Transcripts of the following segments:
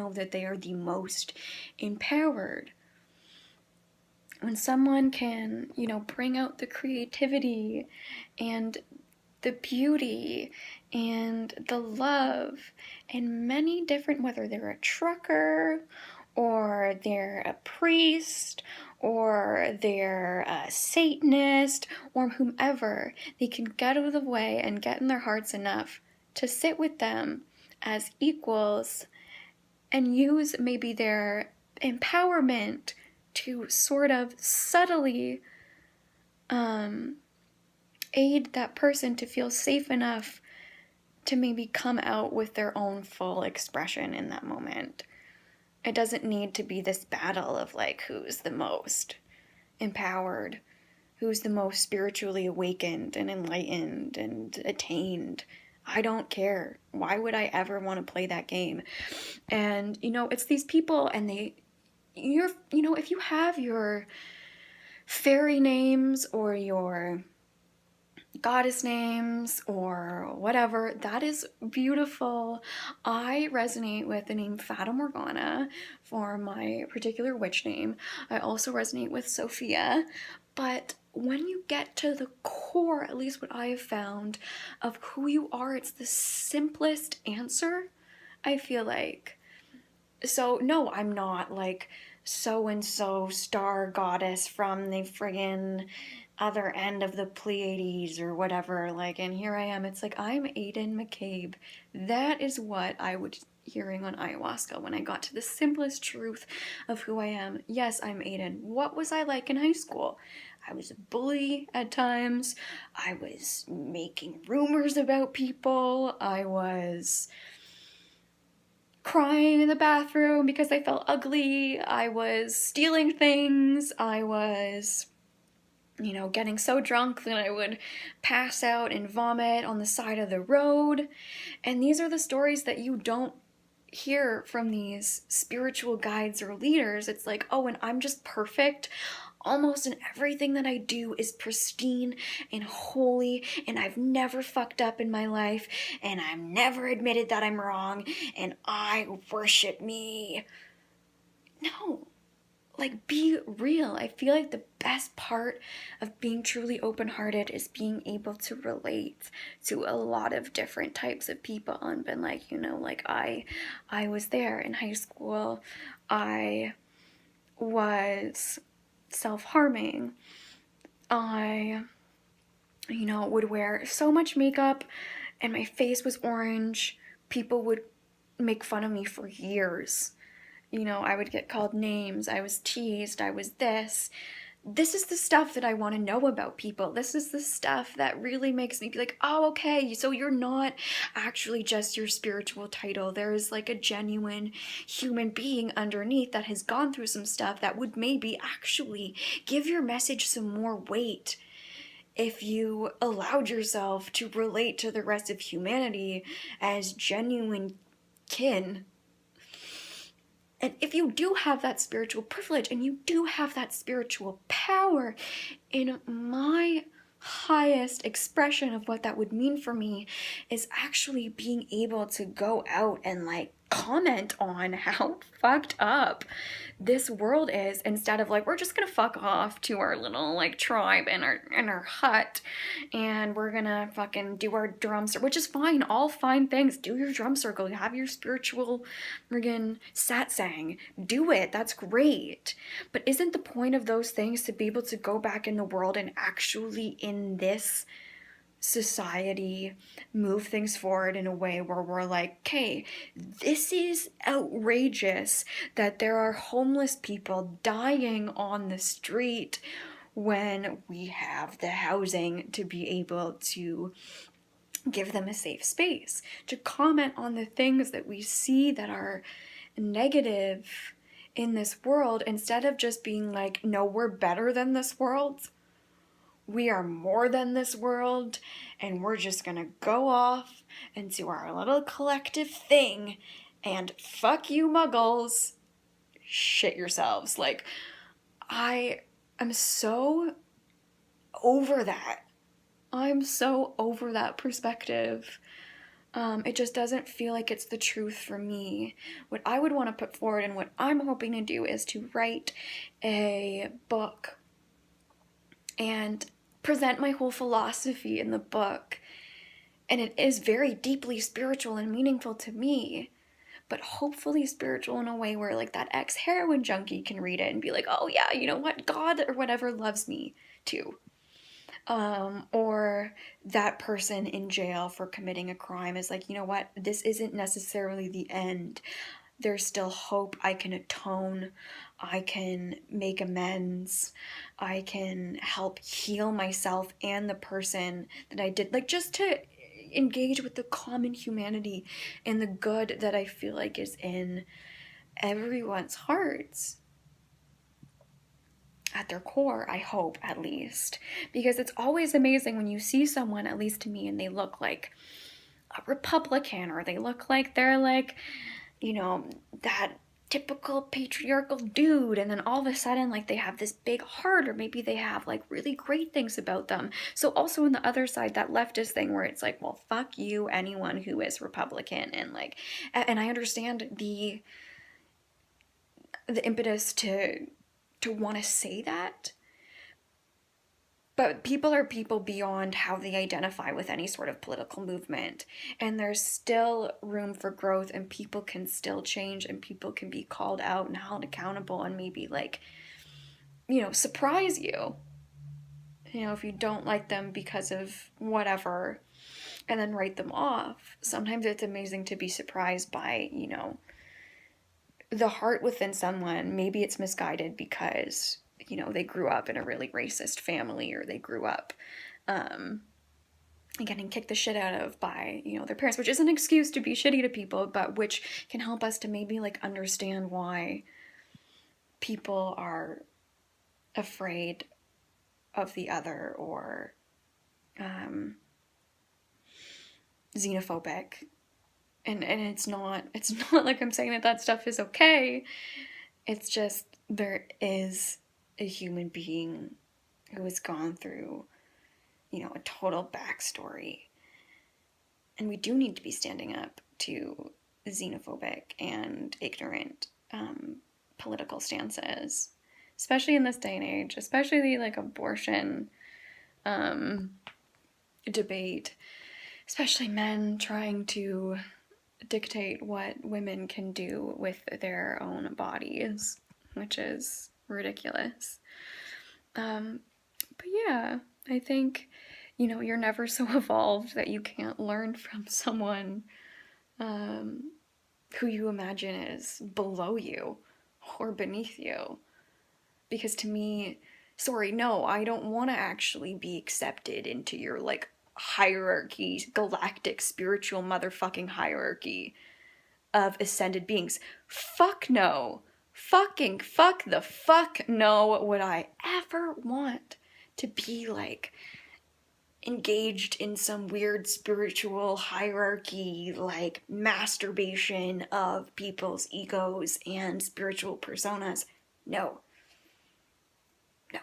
know that they are the most empowered. When someone can, bring out the creativity and the beauty and the love in many different, whether they're a trucker or they're a priest or they're a Satanist or whomever, they can get out of the way and get in their hearts enough to sit with them as equals and use maybe their empowerment to sort of subtly aid that person to feel safe enough to maybe come out with their own full expression in that moment. It doesn't need to be this battle of like who's the most empowered, who's the most spiritually awakened and enlightened and attained. I don't care. Why would I ever want to play that game? And it's these people, and if you have your fairy names or your goddess names or whatever, that is beautiful. I resonate with the name Fata Morgana for my particular witch name. I also resonate with Sophia. But when you get to the core, at least what I have found, of who you are, it's the simplest answer, I feel like. So no, I'm not like so-and-so star goddess from the friggin' other end of the Pleiades or whatever, like, and here I am. It's like, I'm Aiden McCabe. That is what I was hearing on ayahuasca when I got to the simplest truth of who I am. Yes, I'm Aiden. What was I like in high school? I was a bully at times. I was making rumors about people. I was crying in the bathroom because I felt ugly. I was stealing things. I was getting so drunk that I would pass out and vomit on the side of the road. And these are the stories that you don't hear from these spiritual guides or leaders. It's like, oh, and I'm just perfect. Almost in everything that I do is pristine and holy, and I've never fucked up in my life, and I've never admitted that I'm wrong, and I worship me. No. Like, be real. I feel like the best part of being truly open-hearted is being able to relate to a lot of different types of people and been like, like I was there in high school. I was self-harming. I, would wear so much makeup and my face was orange. People would make fun of me for years. I would get called names, I was teased, I was this. This is the stuff that I want to know about people. This is the stuff that really makes me be like, oh, okay, so you're not actually just your spiritual title. There is like a genuine human being underneath that has gone through some stuff that would maybe actually give your message some more weight if you allowed yourself to relate to the rest of humanity as genuine kin. And if you do have that spiritual privilege and you do have that spiritual power, in my highest expression of what that would mean for me is actually being able to go out and like comment on how fucked up this world is, instead of like, we're just gonna fuck off to our little like tribe in our hut and we're gonna fucking do our drum circle, which is fine, all fine things. Do your drum circle, you have your spiritual friggin' satsang, do it, that's great. But isn't the point of those things to be able to go back in the world and actually in this society move things forward in a way where we're like, okay, this is outrageous that there are homeless people dying on the street when we have the housing to be able to give them a safe space, to comment on the things that we see that are negative in this world, instead of just being like, no, we're better than this world. We are more than this world, and we're just gonna go off and do our little collective thing, and fuck you muggles, shit yourselves. Like, I am so over that. I'm so over that perspective It just doesn't feel like it's the truth for me. What I would want to put forward and what I'm hoping to do is to write a book and present my whole philosophy in the book. And it is very deeply spiritual and meaningful to me, but hopefully spiritual in a way where like that ex-heroin junkie can read it and be like, oh yeah, you know what, God or whatever loves me too. Or that person in jail for committing a crime is like, you know what, this isn't necessarily the end. There's still hope. I can atone. I can make amends. I can help heal myself and the person that I did. Like, just to engage with the common humanity and the good that I feel like is in everyone's hearts at their core, I hope, at least. Because it's always amazing when you see someone, at least to me, and they look like a Republican, or they look like they're like, you know, that typical patriarchal dude, and then all of a sudden like they have this big heart, or maybe they have like really great things about them. So also on the other side, that leftist thing where it's like, well, fuck you, anyone who is Republican, and like, and I understand the impetus to want to say that, but people are people beyond how they identify with any sort of political movement. And there's still room for growth, and people can still change, and people can be called out and held accountable, and maybe like, you know, surprise you. You know, if you don't like them because of whatever, and then write them off. Sometimes it's amazing to be surprised by, you know, the heart within someone. Maybe it's misguided because, you know, they grew up in a really racist family, or they grew up getting kicked the shit out of by, you know, their parents, which is an excuse to be shitty to people, but which can help us to maybe like understand why people are afraid of the other, or xenophobic. And it's not like I'm saying that stuff is okay. It's just there is a human being who has gone through, you know, a total backstory. And we do need to be standing up to xenophobic and ignorant political stances, especially in this day and age, especially the like abortion debate, especially men trying to dictate what women can do with their own bodies, which is ridiculous. But yeah, I think, you know, you're never so evolved that you can't learn from someone who you imagine is below you or beneath you. Because to me, sorry, no, I don't want to actually be accepted into your like hierarchy, galactic spiritual motherfucking hierarchy of ascended beings. Fuck no. Fucking fuck the fuck no would I ever want to be like engaged in some weird spiritual hierarchy, like masturbation of people's egos and spiritual personas. No. No.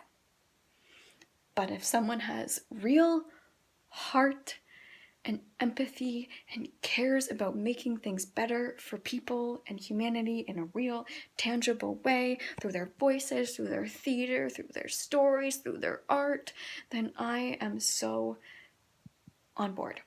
But if someone has real heart and empathy and cares about making things better for people and humanity in a real, tangible way, through their voices, through their theater, through their stories, through their art, then I am so on board.